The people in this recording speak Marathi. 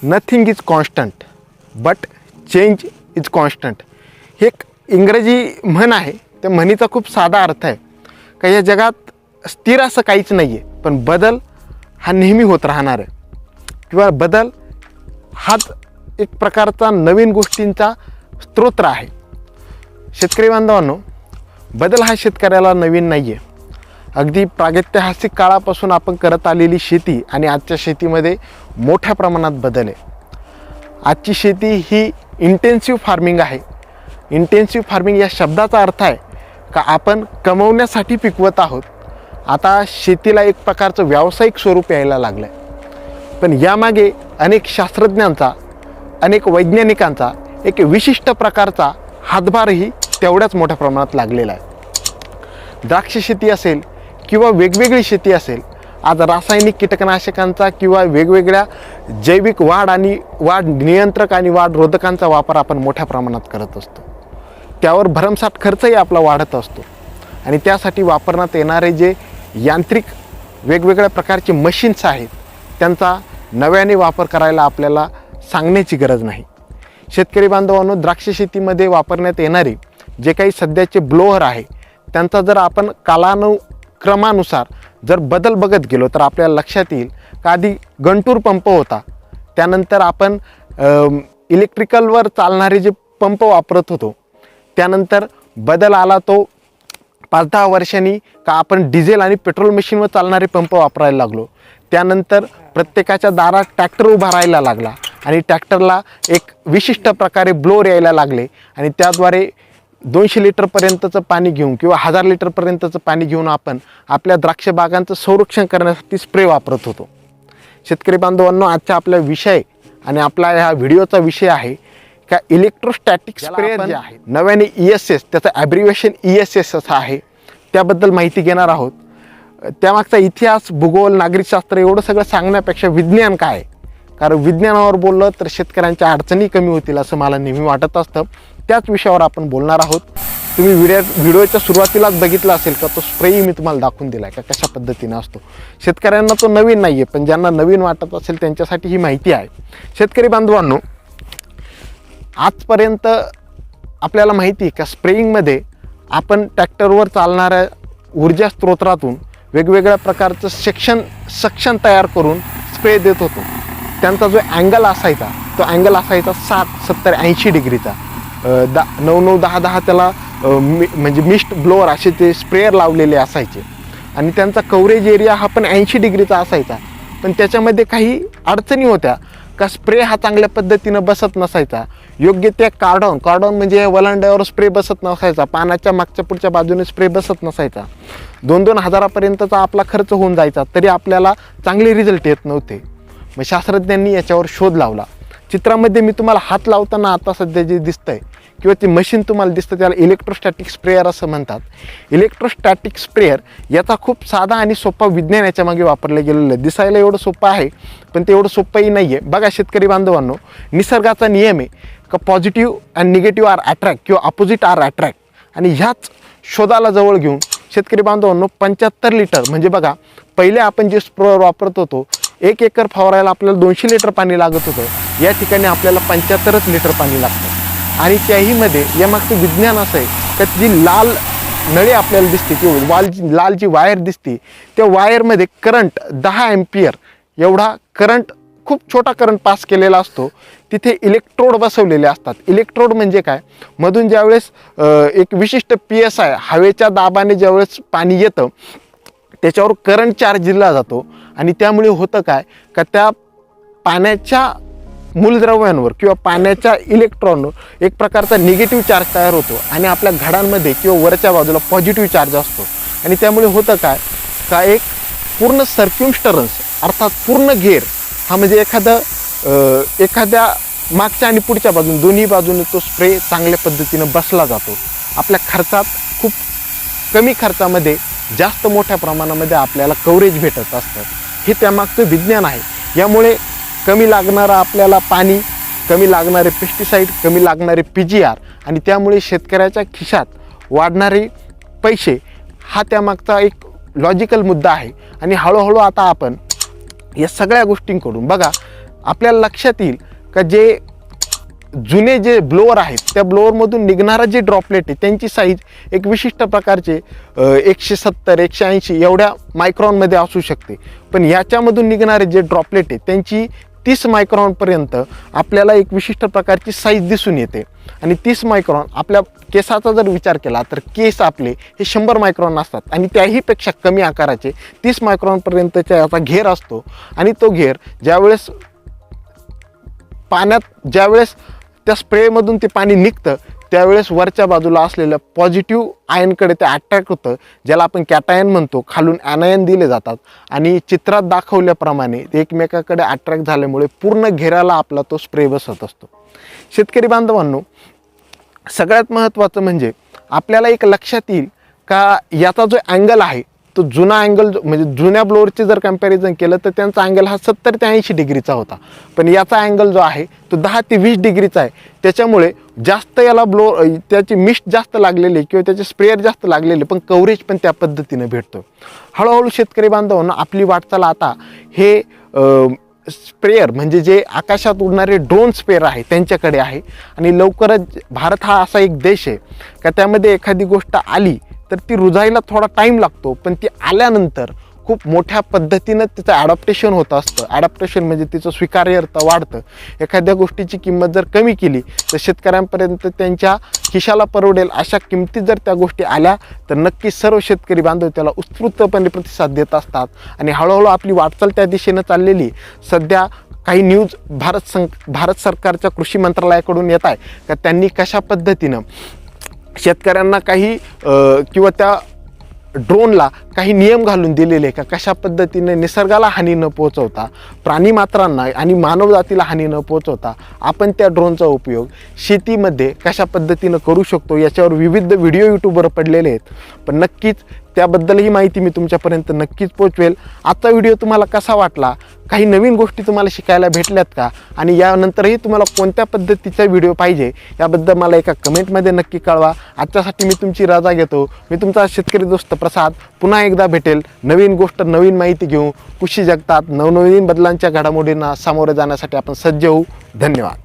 Nothing is constant but change is constant. हे एक इंग्रजी म्हण आहे. त्या म्हणीचा खूप साधा अर्थ आहे का या जगात स्थिर असं काहीच नाही आहे, पण बदल हा नेहमी होत राहणार आहे किंवा बदल हाच एक प्रकारचा नवीन गोष्टींचा स्रोत आहे. शेतकरी बांधवांनो, बदल हा शेतकऱ्याला नवीन नाही आहे. अगदी प्रागैतिहासिक काळापासून आपण करत आलेली शेती आणि आजच्या शेतीमध्ये मोठ्या प्रमाणात बदल आहे. आजची शेती ही इंटेन्सिव्ह फार्मिंग आहे. इंटेन्सिव्ह फार्मिंग या शब्दाचा अर्थ आहे का आपण कमवण्यासाठी पिकवत आहोत. आता शेतीला एक प्रकारचं व्यावसायिक स्वरूप यायला लागलं आहे, पण यामागे अनेक शास्त्रज्ञांचा, अनेक वैज्ञानिकांचा एक विशिष्ट प्रकारचा हातभारही तेवढ्याच मोठ्या प्रमाणात लागलेला आहे. द्राक्ष शेती असेल किंवा वेगवेगळी शेती असेल, आज रासायनिक कीटकनाशकांचा किंवा वेगवेगळ्या जैविक वाढ नियंत्रक आणि वाढ रोधकांचा वापर आपण मोठ्या प्रमाणात करत असतो. त्यावर भरमसाठ खर्चही आपला वाढत असतो आणि त्यासाठी वापरण्यात येणारे जे यांत्रिक वेगवेगळ्या प्रकारचे मशीन्स आहेत त्यांचा नव्याने वापर करायला आपल्याला सांगण्याची गरज नाही. शेतकरी बांधवांनो, द्राक्ष शेतीमध्ये वापरण्यात येणारे जे काही सध्याचे ब्लोअर आहे त्यांचा जर आपण कालानुक्रमानुसार जर बदल बघत गेलो तर आपल्याला लक्षात येईल का आधी गंटूर पंप होता, त्यानंतर आपण इलेक्ट्रिकलवर चालणारे जे पंप वापरत होतो, त्यानंतर बदल आला तो 5-10 वर्षांनी का आपण डिझेल आणि पेट्रोल मशीनवर चालणारे पंप वापरायला लागलो. त्यानंतर प्रत्येकाच्या दारात ट्रॅक्टर उभा राहायला लागला आणि ट्रॅक्टरला एक विशिष्ट प्रकारे ब्लोअर यायला लागले आणि त्याद्वारे 200 लिटरपर्यंतचं पाणी घेऊन किंवा 1000 लिटरपर्यंतचं पाणी घेऊन आपण आपल्या द्राक्ष बागांचं संरक्षण करण्यासाठी स्प्रे वापरत होतो. शेतकरी बांधवांनो, आजचा आपला विषय आणि आपला ह्या व्हिडिओचा विषय आहे का इलेक्ट्रोस्टॅटिक स्प्रेअर जे आहे नव्याने ESS, त्याचं ॲब्रिव्हिएशन ESS असं आहे, त्याबद्दल माहिती घेणार आहोत. त्यामागचा इतिहास, भूगोल, नागरिकशास्त्र एवढं सगळं सांगण्यापेक्षा विज्ञान काय आहे, कारण विज्ञानावर बोललं तर शेतकऱ्यांच्या अडचणी कमी होतील असं मला नेहमी वाटत असतं. त्याच विषयावर आपण बोलणार आहोत. तुम्ही व्हिडिओच्या सुरुवातीलाच बघितलं असेल का तो स्प्रेही मी तुम्हाला दाखवून दिला आहे का कशा पद्धतीनं असतो. शेतकऱ्यांना तो नवीन नाही आहे, पण ज्यांना नवीन वाटत असेल त्यांच्यासाठी ही माहिती आहे. शेतकरी बांधवांनो, आजपर्यंत आपल्याला माहिती आहे का स्प्रेइंगमध्ये आपण ट्रॅक्टरवर चालणाऱ्या ऊर्जा स्त्रोतातून वेगवेगळ्या प्रकारचं सक्शन तयार करून स्प्रे देत होतो. त्यांचा जो अँगल असायचा तो अँगल असायचा 60, 70, 80 डिग्रीचा. 9, 10 त्याला म्हणजे मिस्ट ब्लोअर असे ते स्प्रेअर लावलेले असायचे आणि त्यांचा कव्हरेज एरिया हा पण 80 डिग्रीचा असायचा. पण त्याच्यामध्ये काही अडचणी होत्या का स्प्रे हा चांगल्या पद्धतीनं बसत नसायचा. योग्य त्या कार्डॉन म्हणजे वलांड्यावर स्प्रे बसत नसायचा, पानाच्या मागच्या पुढच्या बाजूने स्प्रे बसत नसायचा. 2-2 हजारापर्यंतचा आपला खर्च होऊन जायचा तरी आपल्याला चांगले रिझल्ट येत नव्हते. मग शास्त्रज्ञांनी याच्यावर शोध लावला. चित्रामध्ये मी तुम्हाला हात लावताना आता सध्या जे दिसतंय किंवा ते मशीन तुम्हाला दिसतं त्याला इलेक्ट्रोस्टॅटिक स्प्रेअर असं म्हणतात. इलेक्ट्रोस्टॅटिक स्प्रेअर याचा खूप साधा आणि सोपा विज्ञान याच्या मागे वापरलं गेलेलं आहे. दिसायला एवढं सोपं आहे पण ते एवढं सोपंही नाही आहे. बघा शेतकरी बांधवांनो, निसर्गाचा नियम आहे का positive and negative are attract किंवा अपोजिट आर अट्रॅक्ट, आणि ह्याच शोधाला जवळ घेऊन शेतकरी बांधवांनो 75 लिटर म्हणजे बघा पहिले आपण जे स्प्रेअर वापरत होतो 1 एकर फवारायला आपल्याला 200 लिटर पाणी लागत होतं, या ठिकाणी आपल्याला 75 लिटर पाणी लागतं. आणि त्याहीमध्ये यामागचं विज्ञान असं आहे का जी लाल नळी आपल्याला दिसते किंवा लाल जी वायर दिसते त्या वायरमध्ये करंट 10 एम्पियर एवढा करंट, खूप छोटा करंट पास केलेला असतो. तिथे इलेक्ट्रोड बसवलेले असतात. इलेक्ट्रोड म्हणजे काय, मधून ज्यावेळेस एक विशिष्ट PSI हवेच्या दाबाने ज्यावेळेस पाणी येतं त्याच्यावर करंट चार्ज दिला जातो आणि त्यामुळे होतं काय का त्या पाण्याच्या मूलद्रव्यांवर किंवा पाण्याच्या इलेक्ट्रॉनवर एक प्रकारचा निगेटिव्ह चार्ज तयार होतो आणि आपल्या घडांमध्ये किंवा वरच्या बाजूला पॉझिटिव्ह चार्ज असतो. आणि त्यामुळे होतं काय का एक पूर्ण सर्क्युमस्टरन्स अर्थात पूर्ण घेर हा म्हणजे एखाद्या मागच्या आणि पुढच्या बाजून दोन्ही बाजूने तो स्प्रे चांगल्या पद्धतीनं बसला जातो. आपल्या खर्चात खूप कमी खर्चामध्ये जास्त मोठ्या प्रमाणामध्ये आपल्याला कव्हरेज भेटत असतं. हे त्यामागचं विज्ञान आहे. यामुळे कमी लागणारं आपल्याला पाणी, कमी लागणारे पेस्टिसाईड, कमी लागणारे PGR आणि त्यामुळे शेतकऱ्याच्या खिशात वाढणारे पैसे हा त्यामागचा एक लॉजिकल मुद्दा आहे. आणि हळूहळू आता आपण या सगळ्या गोष्टींकडून बघा आपल्याला लक्षात येईल का जे जुने जे ब्लोअर आहेत त्या ब्लोअरमधून निघणारा जे ड्रॉपलेट आहे त्यांची साईज एक विशिष्ट प्रकारचे 170 180 एवढ्या मायक्रॉनमध्ये असू शकते. पण याच्यामधून निघणारे जे ड्रॉपलेट आहे त्यांची 30 मायक्रॉनपर्यंत आपल्याला एक विशिष्ट प्रकारची साईज दिसून येते. आणि 30 मायक्रॉन आपल्या केसाचा जर विचार केला तर केस आपले हे 100 मायक्रॉन असतात आणि त्याहीपेक्षा कमी आकाराचे 30 मायक्रॉनपर्यंतचा याचा घेर असतो. आणि तो घेर ज्यावेळेस पाण्यात ज्यावेळेस त्या स्प्रेमधून ते पाणी निघतं त्यावेळेस वरच्या बाजूला असलेलं पॉझिटिव्ह आयनकडे ते अट्रॅक्ट होतं, ज्याला आपण कॅटायन म्हणतो. खालून ॲनायन दिले जातात आणि चित्रात दाखवल्याप्रमाणे ते एकमेकाकडे अट्रॅक्ट झाल्यामुळे पूर्ण घेराला आपला तो स्प्रे बसत असतो. शेतकरी बांधवांनो, सगळ्यात महत्त्वाचं म्हणजे आपल्याला एक लक्षात येईल का याचा जो अँगल आहे तो जुना अँगल म्हणजे जुन्या ब्लोअरचे जर कम्पॅरिझन केलं तर त्यांचा अँगल हा 70 ते 80 डिग्रीचा होता. पण याचा अँगल जो आहे तो 10 ते 20 डिग्रीचा आहे. त्याच्यामुळे जास्त याला त्याची मिस्ट जास्त लागलेली किंवा त्याचे स्प्रेअर जास्त लागलेले, पण कव्हरेज पण त्या पद्धतीने भेटतो. हळूहळू शेतकरी बांधवांना आपली वाटचाल आता हे स्प्रेअर म्हणजे जे आकाशात उडणारे ड्रोन स्प्रेअर आहे त्यांच्याकडे आहे. आणि लवकरच भारत हा असा एक देश आहे का त्यामध्ये एखादी गोष्ट आली तर ती रुजायला थोडा टाईम लागतो, पण ती आल्यानंतर खूप मोठ्या पद्धतीनं तिचं ॲडॉप्टेशन होत असतं. ॲडॉप्टेशन म्हणजे तिचं स्वीकार्यता वाढतं. एखाद्या गोष्टीची किंमत जर कमी केली तर शेतकऱ्यांपर्यंत त्यांच्या खिशाला परवडेल अशा किमतीत जर त्या गोष्टी आल्या तर नक्कीच सर्व शेतकरी बांधव त्याला उत्स्फूर्तपणे प्रतिसाद देत असतात. आणि हळूहळू आपली वाटचाल त्या दिशेनं चाललेली. सध्या काही न्यूज भारत सरकारच्या कृषी मंत्रालयाकडून येत आहे का त्यांनी कशा पद्धतीनं शेतकऱ्यांना काही किंवा त्या ड्रोनला काही नियम घालून दिलेले का कशा पद्धतीने निसर्गाला हानी न पोहोचवता, प्राणीमात्रांना आणि मानवजातीला हानी न पोहोचवता आपण त्या ड्रोनचा उपयोग शेतीमध्ये कशा पद्धतीनं करू शकतो याच्यावर विविध व्हिडिओ यूट्यूबवर पडलेले आहेत. पण नक्कीच त्याबद्दलही माहिती मी तुमच्यापर्यंत नक्कीच पोहोचवेल. आजचा व्हिडिओ तुम्हाला कसा वाटला, काही नवीन गोष्टी तुम्हाला शिकायला भेटल्यात का, आणि यानंतरही तुम्हाला कोणत्या पद्धतीचा व्हिडिओ पाहिजे याबद्दल मला एका कमेंटमध्ये नक्की कळवा. आजच्यासाठी मी तुमची रजा घेतो. मी तुमचा शेतकरी दोस्त प्रसाद पुन्हा एकदा भेटेल नवीन गोष्ट नवीन माहिती घेऊन. कृषी जगतात नवनवीन बदलांच्या घडामोडींना सामोरे जाण्यासाठी आपण सज्ज होऊ. धन्यवाद.